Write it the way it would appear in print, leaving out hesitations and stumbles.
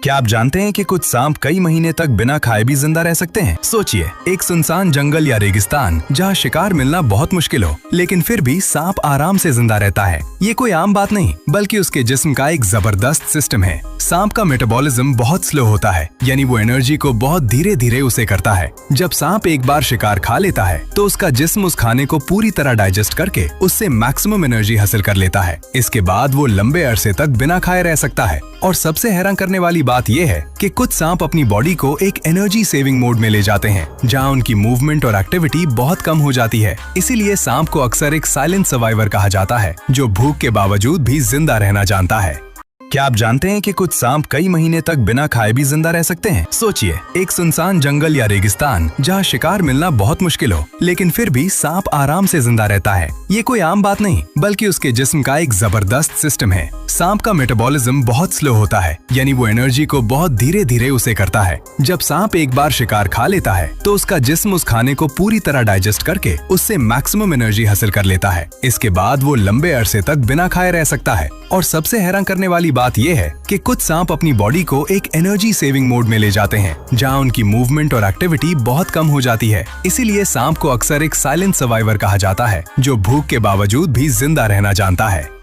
क्या आप जानते हैं कि कुछ सांप कई महीने तक बिना खाए भी जिंदा रह सकते हैं? सोचिए, एक सुनसान जंगल या रेगिस्तान जहां शिकार मिलना बहुत मुश्किल हो, लेकिन फिर भी सांप आराम से जिंदा रहता है। ये कोई आम बात नहीं, बल्कि उसके जिस्म का एक जबरदस्त सिस्टम है। सांप का मेटाबॉलिज्म बहुत स्लो होता है, यानी वो एनर्जी को बहुत धीरे धीरे उसे करता है। जब सांप एक बार शिकार खा लेता है तो उसका जिस्म उस खाने को पूरी तरह डाइजेस्ट करके उससे मैक्सिमम एनर्जी हासिल कर लेता है। इसके बाद वो लंबे अरसे तक बिना खाए रह सकता है। और सबसे हैरान करने वाली बात यह है कि कुछ सांप अपनी बॉडी को एक एनर्जी सेविंग मोड में ले जाते हैं, जहां उनकी मूवमेंट और एक्टिविटी बहुत कम हो जाती है। इसीलिए सांप को अक्सर एक साइलेंट सर्वाइवर कहा जाता है, जो भूख के बावजूद भी जिंदा रहना जानता है। क्या आप जानते हैं कि कुछ सांप कई महीने तक बिना खाए भी जिंदा रह सकते हैं? सोचिए, एक सुनसान जंगल या रेगिस्तान जहां शिकार मिलना बहुत मुश्किल हो, लेकिन फिर भी सांप आराम से जिंदा रहता है। ये कोई आम बात नहीं, बल्कि उसके जिस्म का एक जबरदस्त सिस्टम है। सांप का मेटाबॉलिज्म बहुत स्लो होता है, यानी वो एनर्जी को बहुत धीरे धीरे उसे करता है। जब सांप एक बार शिकार खा लेता है तो उसका जिस्म उस खाने को पूरी तरह डाइजेस्ट करके उससे मैक्सिमम एनर्जी हासिल कर लेता है। इसके बाद वो लंबे अरसे तक बिना खाए रह सकता है। और सबसे हैरान करने वाली बात यह है कि कुछ सांप अपनी बॉडी को एक एनर्जी सेविंग मोड में ले जाते हैं, जहां उनकी मूवमेंट और एक्टिविटी बहुत कम हो जाती है। इसीलिए सांप को अक्सर एक साइलेंट सर्वाइवर कहा जाता है, जो भूख के बावजूद भी जिंदा रहना जानता है।